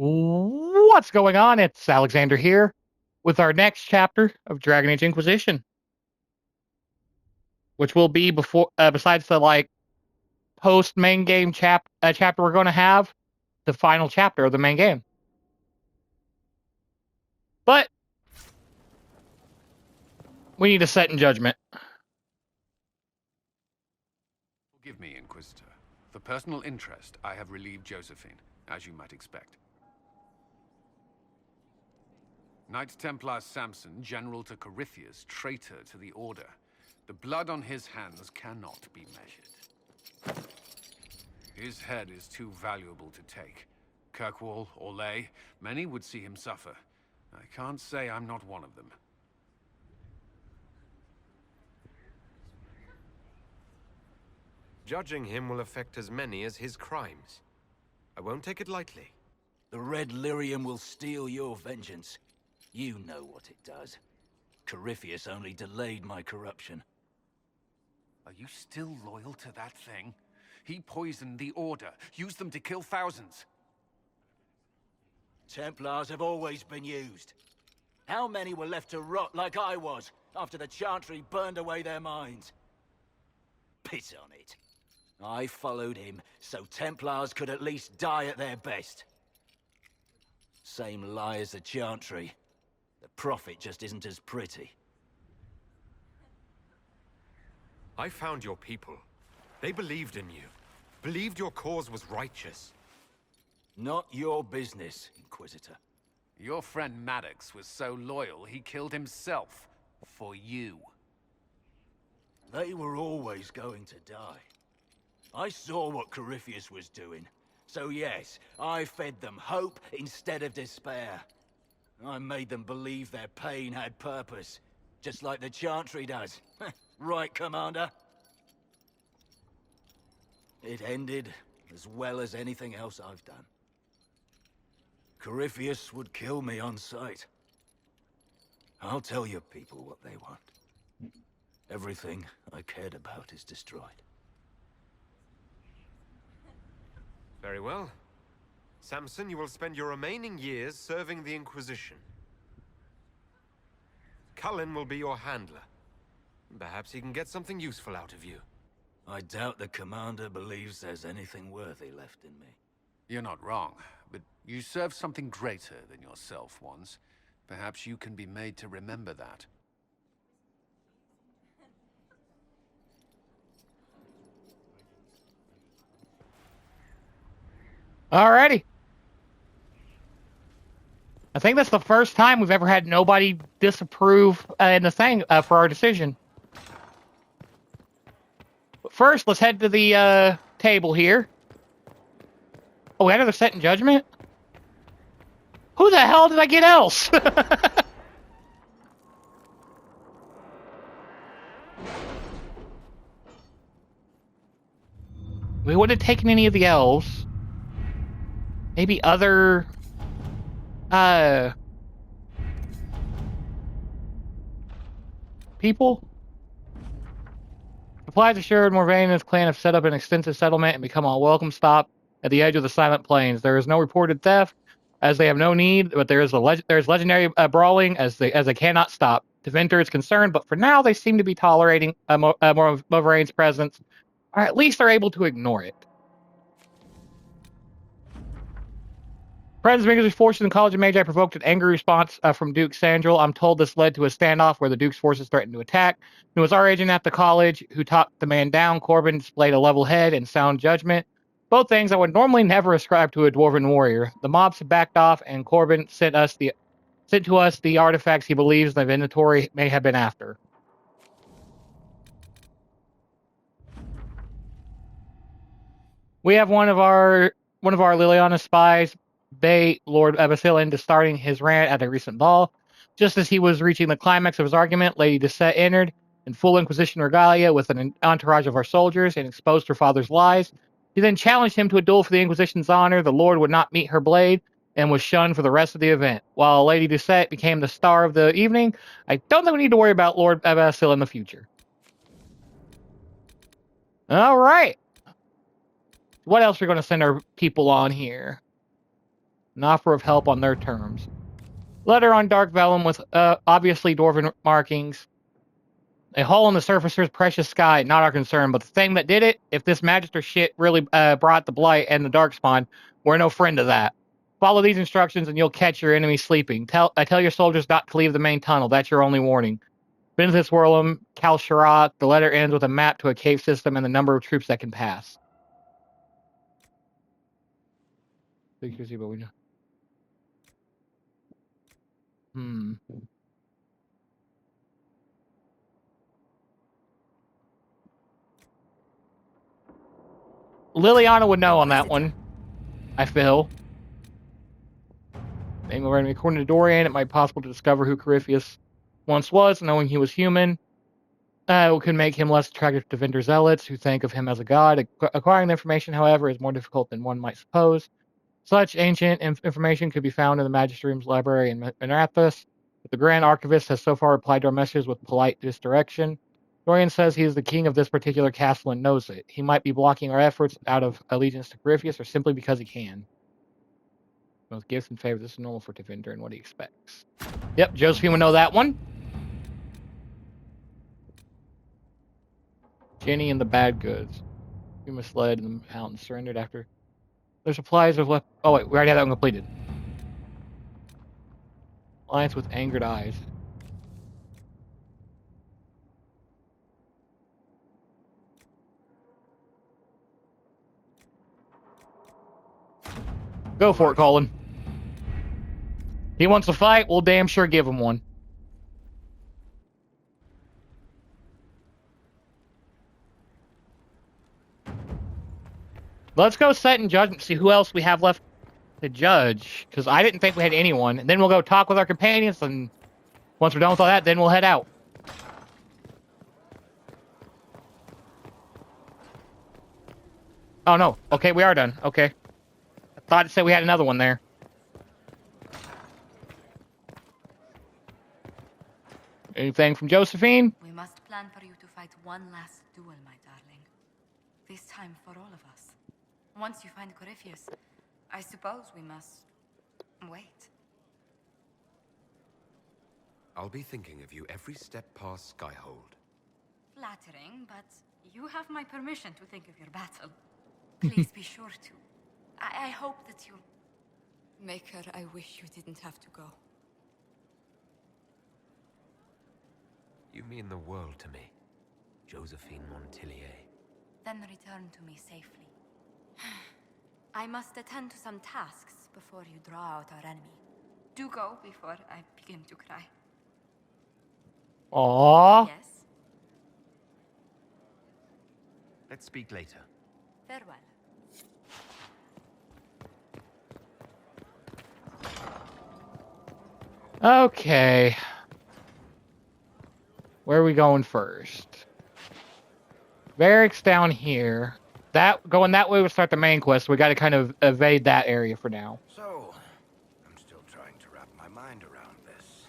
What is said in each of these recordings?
What's going on? It's Alexander here with our next chapter of Dragon Age Inquisition, which will be before, besides the post main game chapter we're going to have, the final chapter of the main game. But we need to set in judgment. Forgive me, Inquisitor. For personal interest, I have relieved Josephine, as you might expect. Knight Templar Samson, General to Corypheus, traitor to the Order. The blood on his hands cannot be measured. His head is too valuable to take. Kirkwall, Orlais, many would see him suffer. I can't say I'm not one of them. Judging him will affect as many as his crimes. I won't take it lightly. The Red Lyrium will steal your vengeance. You know what it does. Corypheus only delayed my corruption. Are you still loyal to that thing? He poisoned the Order, used them to kill thousands. Templars have always been used. How many were left to rot like I was, after the Chantry burned away their minds? Piss on it. I followed him, so Templars could at least die at their best. Same lie as the Chantry. The Prophet just isn't as pretty. I found your people. They believed in you. Believed your cause was righteous. Not your business, Inquisitor. Your friend Maddox was so loyal, he killed himself. For you. They were always going to die. I saw what Corypheus was doing. So yes, I fed them hope instead of despair. I made them believe their pain had purpose, just like the Chantry does. Right, Commander? It ended as well as anything else I've done. Corypheus would kill me on sight. I'll tell your people what they want. Everything I cared about is destroyed. Very well. Samson, you will spend your remaining years serving the Inquisition. Cullen will be your handler. Perhaps he can get something useful out of you. I doubt the Commander believes there's anything worthy left in me. You're not wrong, but you served something greater than yourself once. Perhaps you can be made to remember that. Alrighty. I think that's the first time we've ever had nobody disapprove in the thing for our decision. But first, let's head to the table here. Oh, we had another set in judgment? Who the hell did I get else? We wouldn't have taken any of the elves. Maybe other... people? Supplies assured, Morvain and his clan have set up an extensive settlement and become a welcome stop at the edge of the Silent Plains. There is no reported theft, as they have no need, but there is legendary brawling, as they cannot stop. Deventer is concerned, but for now they seem to be tolerating more of Morvain's presence, or at least are able to ignore it. Friends, Minger's forces in the College of Magi provoked an angry response from Duke Sandril. I'm told this led to a standoff where the Duke's forces threatened to attack. It was our agent at the college who talked the man down. Corbin displayed a level head and sound judgment, both things I would normally never ascribe to a dwarven warrior. The mobs had backed off, and Corbin sent to us the artifacts he believes the inventory may have been after. We have one of our Liliana spies bait Lord Basil into starting his rant at a recent ball. Just as he was reaching the climax of his argument, Lady Dessette entered in full Inquisition regalia with an entourage of our soldiers and exposed her father's lies. She then challenged him to a duel for the Inquisition's honor. The Lord would not meet her blade and was shunned for the rest of the event. While Lady Dessette became the star of the evening, I don't think we need to worry about Lord Basil in the future. All right. What else are we going to send our people on here? An offer of help on their terms. Letter on dark vellum with obviously dwarven markings. A hole in the surfacer's precious sky, not our concern, but the thing that did it, if this magister shit really brought the blight and the darkspawn, we're no friend of that. Follow these instructions and you'll catch your enemy sleeping. Tell your soldiers not to leave the main tunnel. That's your only warning. Benithis Worlum, Kal Shirak. The letter ends with a map to a cave system and the number of troops that can pass. Liliana would know on that one, I feel. According to Dorian, it might be possible to discover who Corypheus once was, knowing he was human. Could make him less attractive to Vendor Zealots, who think of him as a god. Acquiring the information, however, is more difficult than one might suppose. Such ancient information could be found in the Magisterium's library in Marathus, but the Grand Archivist has so far replied to our messages with polite misdirection. Dorian says he is the king of this particular castle and knows it. He might be blocking our efforts out of allegiance to Corypheus or simply because he can. Most gifts and favors. This is normal for Tevinder and what he expects. Yep, Josephine would know that one. Jenny and the bad goods. We misled them out and surrendered after their supplies of left. Oh wait, we already had that one completed. Alliance with angered eyes. Go for it, Colin. He wants to fight, we'll damn sure give him one. Let's go set and judge and see who else we have left to judge. Because I didn't think we had anyone. And then we'll go talk with our companions, and once we're done with all that, then we'll head out. Oh no. Okay, we are done. Okay. I thought it said we had another one there. Anything from Josephine? We must plan for you to fight one last duel, my darling. This time for all of us. Once you find Corypheus, I suppose we must wait. I'll be thinking of you every step past Skyhold. Flattering, but you have my permission to think of your battle. Please be sure to. I hope that you... Maker, I wish you didn't have to go. You mean the world to me, Josephine Montillier. Then return to me safely. I must attend to some tasks before you draw out our enemy. Do go before I begin to cry. Aww. Yes? Let's speak later. Farewell. Okay. Where are we going first? Barracks down here. Going that way would start the main quest. We got to kind of evade that area for now. So, I'm still trying to wrap my mind around this.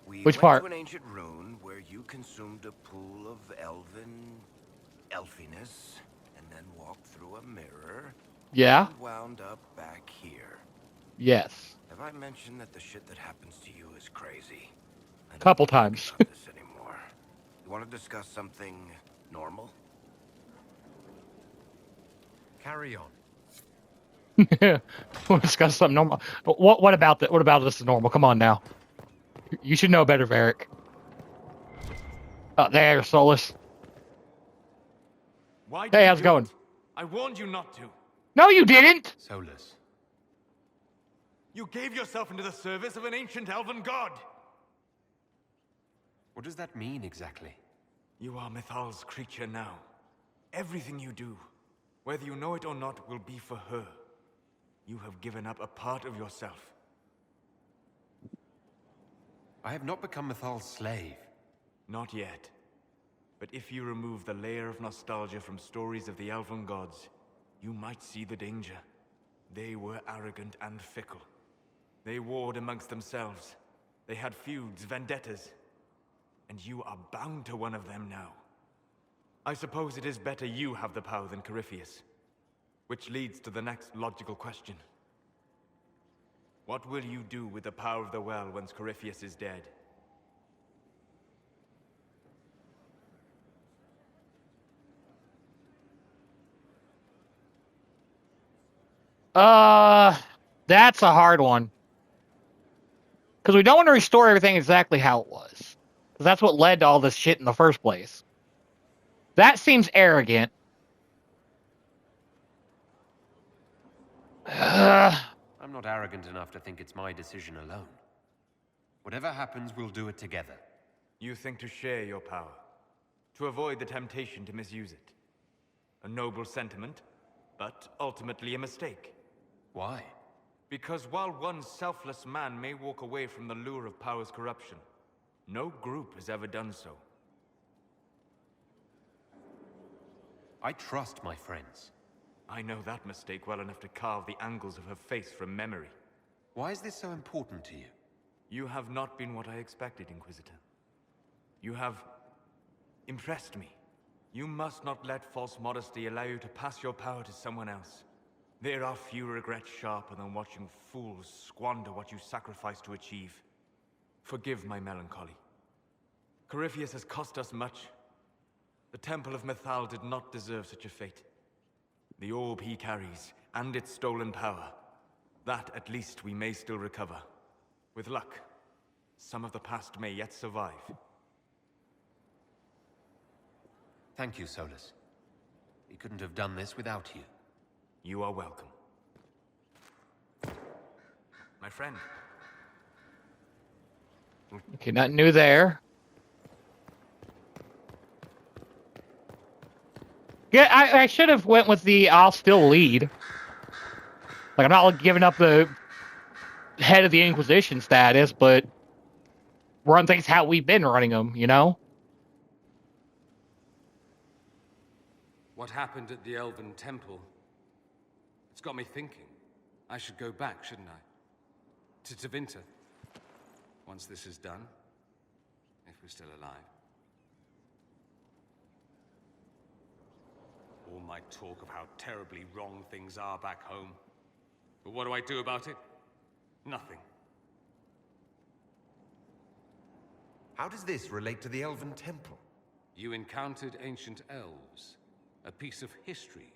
We Which went part? to an ancient rune where you consumed a pool of elfiness, and then walked through a mirror. Yeah? And wound up back here. Yes. Have I mentioned that the shit that happens to you is crazy? I don't Couple wanna times. think about this anymore. You want to discuss something normal? Carry on. We'll discuss something normal. What about that? What about this is normal? Come on now. You should know better, Varric. Oh, there, Solus. Why Hey, how's it going? I warned you not to. No, you didn't! Solus. You gave yourself into the service of an ancient elven god. What does that mean exactly? You are Mythal's creature now. Everything you do, whether you know it or not, will be for her. You have given up a part of yourself. I have not become Mythal's slave. Not yet. But if you remove the layer of nostalgia from stories of the elven gods, you might see the danger. They were arrogant and fickle. They warred amongst themselves. They had feuds, vendettas. And you are bound to one of them now. I suppose it is better you have the power than Corypheus. Which leads to the next logical question. What will you do with the power of the well once Corypheus is dead? That's a hard one. Because we don't want to restore everything exactly how it was. Because that's what led to all this shit in the first place. That seems arrogant. I'm not arrogant enough to think it's my decision alone. Whatever happens, we'll do it together. You think to share your power, to avoid the temptation to misuse it. A noble sentiment, but ultimately a mistake. Why? Because while one selfless man may walk away from the lure of power's corruption, no group has ever done so. I trust my friends. I know that mistake well enough to carve the angles of her face from memory. Why is this so important to you? You have not been what I expected, Inquisitor. You have impressed me. You must not let false modesty allow you to pass your power to someone else. There are few regrets sharper than watching fools squander what you sacrifice to achieve. Forgive my melancholy. Corypheus has cost us much. The Temple of Mythal did not deserve such a fate. The orb he carries, and its stolen power, that at least we may still recover. With luck, some of the past may yet survive. Thank you, Solus. We couldn't have done this without you. You are welcome. My friend. Okay, nothing new there. Yeah, I should have went with the I'll still lead. Like, I'm not giving up the head of the Inquisition status, but run things how we've been running them, you know? What happened at the Elven Temple? It's got me thinking. I should go back, shouldn't I? To Tevinter. Once this is done. If we're still alive. All my talk of how terribly wrong things are back home. But what do I do about it? Nothing. How does this relate to the Elven Temple? You encountered ancient elves. A piece of history.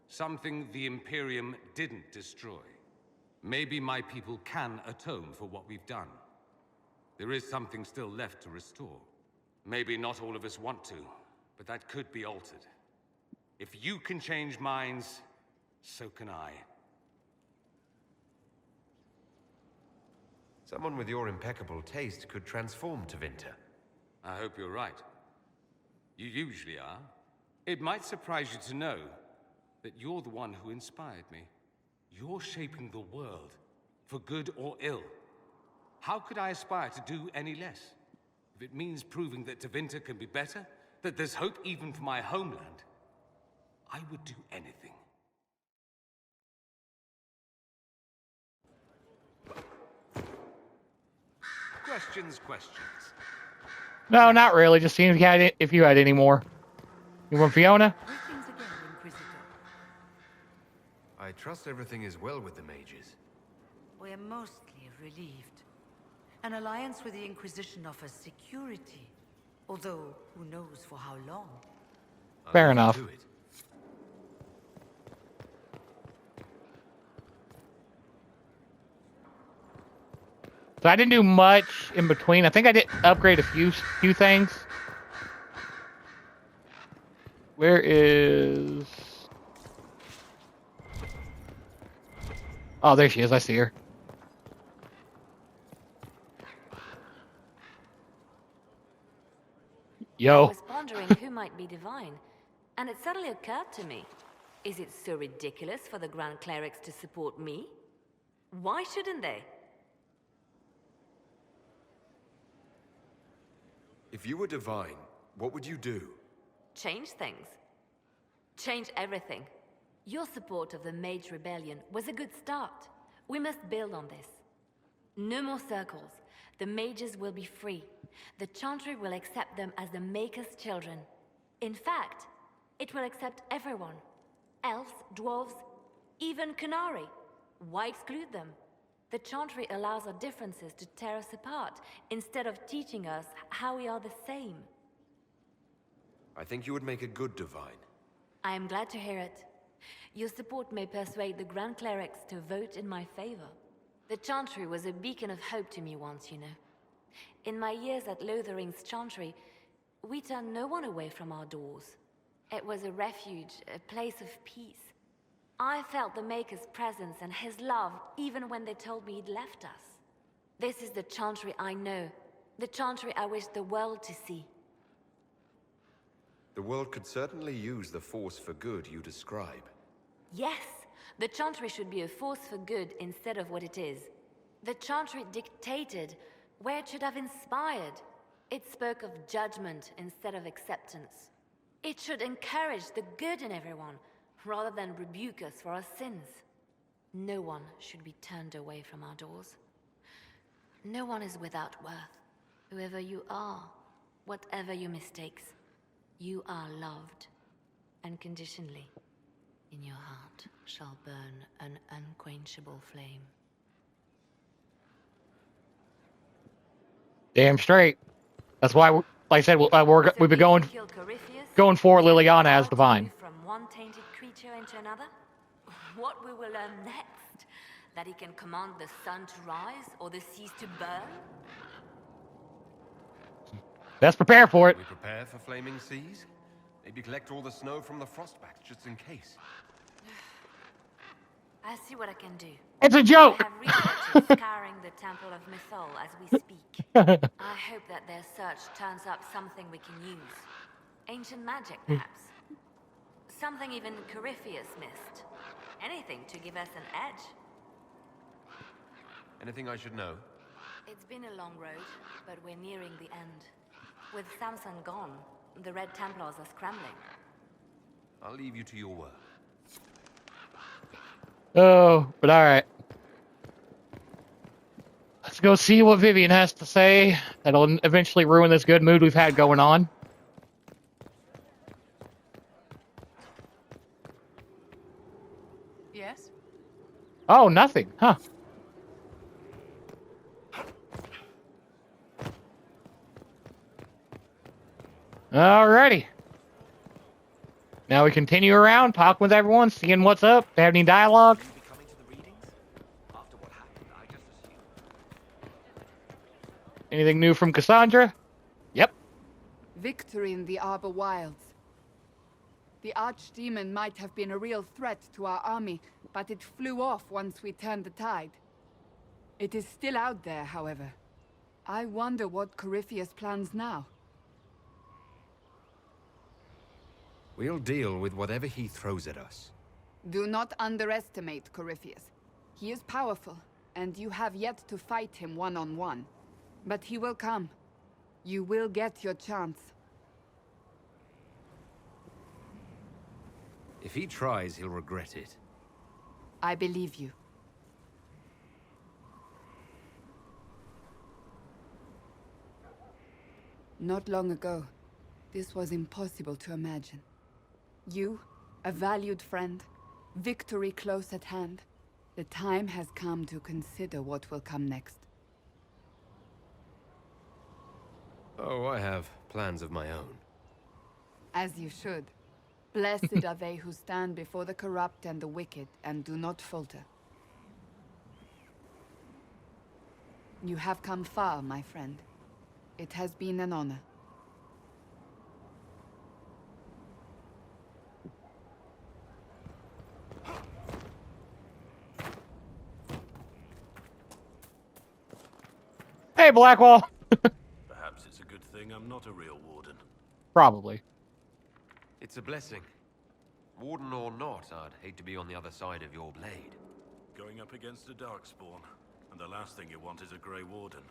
Something the Imperium didn't destroy. Maybe my people can atone for what we've done. There is something still left to restore. Maybe not all of us want to, but that could be altered. If you can change minds, so can I. Someone with your impeccable taste could transform Tevinter. I hope you're right. You usually are. It might surprise you to know that you're the one who inspired me. You're shaping the world, for good or ill. How could I aspire to do any less? If it means proving that Tevinter can be better, that there's hope even for my homeland, I would do anything. Questions. No, not really. Just seeing if you had any more. You want Fiona? Greetings again, Inquisitor. I trust everything is well with the mages. We are mostly relieved. An alliance with the Inquisition offers security, although who knows for how long. Fair I'll enough. do it. So I didn't do much in between. I think I did upgrade a few things. Where is... Oh, there she is. I see her. I Yo. was pondering who might be divine, and it suddenly occurred to me. Is it so ridiculous for the Grand Clerics to support me? Why shouldn't they? If you were divine, what would you do? Change things. Change everything. Your support of the Mage Rebellion was a good start. We must build on this. No more circles. The mages will be free. The Chantry will accept them as the Maker's children. In fact, it will accept everyone. Elves, dwarves, even Canary. Why exclude them? The Chantry allows our differences to tear us apart, instead of teaching us how we are the same. I think you would make a good divine. I am glad to hear it. Your support may persuade the Grand Clerics to vote in my favor. The Chantry was a beacon of hope to me once, you know. In my years at Lothering's Chantry, we turned no one away from our doors. It was a refuge, a place of peace. I felt the Maker's presence and his love even when they told me he'd left us. This is the Chantry I know, the Chantry I wish the world to see. The world could certainly use the force for good you describe. Yes, the Chantry should be a force for good instead of what it is. The Chantry dictated where it should have inspired. It spoke of judgment instead of acceptance. It should encourage the good in everyone, rather than rebuke us for our sins. No one should be turned away from our doors. No one is without worth. Whoever you are, whatever your mistakes, you are loved unconditionally. In your heart shall burn an unquenchable flame. Damn straight. That's why, like I said, we've been going for Liliana as divine. From one tainted creature into another? What we will learn next? That he can command the sun to rise or the seas to burn? Let's prepare for it. We prepare for flaming seas? Maybe collect all the snow from the frostbacks just in case. I'll see what I can do. It's a joke! I have researchers scouring the Temple of Mythol as we speak. I hope that their search turns up something we can use. Ancient magic, perhaps. Something even Corypheus missed. Anything to give us an edge. Anything I should know? It's been a long road, but we're nearing the end. With Samson gone, the Red Templars are scrambling. I'll leave you to your work. Oh, but alright. Let's go see what Vivian has to say. That'll eventually ruin this good mood we've had going on. Yes? Oh, nothing. Huh. Alrighty. Now we continue around, talk with everyone, seeing what's up. They have any dialogue? Anything new from Cassandra? Yep. Victory in the Arbor Wilds. The Archdemon might have been a real threat to our army, but it flew off once we turned the tide. It is still out there, however. I wonder what Corypheus plans now. We'll deal with whatever he throws at us. Do not underestimate Corypheus. He is powerful, and you have yet to fight him one-on-one. But he will come. You will get your chance. If he tries, he'll regret it. I believe you. Not long ago, this was impossible to imagine. You, a valued friend, victory close at hand. The time has come to consider what will come next. Oh, I have plans of my own. As you should. Blessed are they who stand before the corrupt and the wicked and do not falter. You have come far, my friend. It has been an honor. Hey, Blackwall! Perhaps it's a good thing I'm not a real warden. Probably. It's a blessing. Warden or not, I'd hate to be on the other side of your blade. Going up against a Darkspawn, and the last thing you want is a Grey Warden.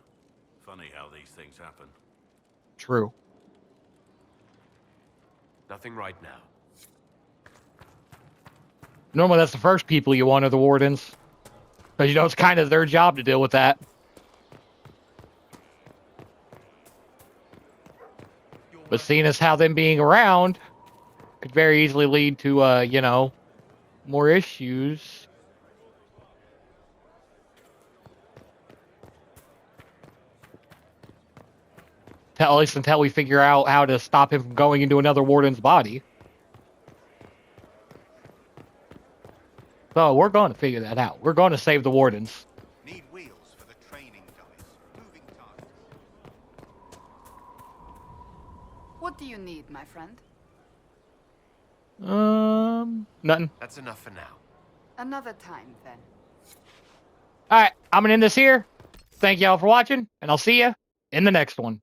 Funny how these things happen. True. Nothing right now. Normally that's the first people you want are the Wardens. Because, you know, it's kind of their job to deal with that. But seeing as how them being around could very easily lead to, you know, more issues. at least until we figure out how to stop him from going into another warden's body. So we're going to figure that out. We're going to save the wardens. Need wheels for the training dice. Moving targets. What do you need, my friend? Nothing. That's enough for now. Another time, then. All right, I'm going to end this here. Thank y'all for watching, and I'll see you in the next one.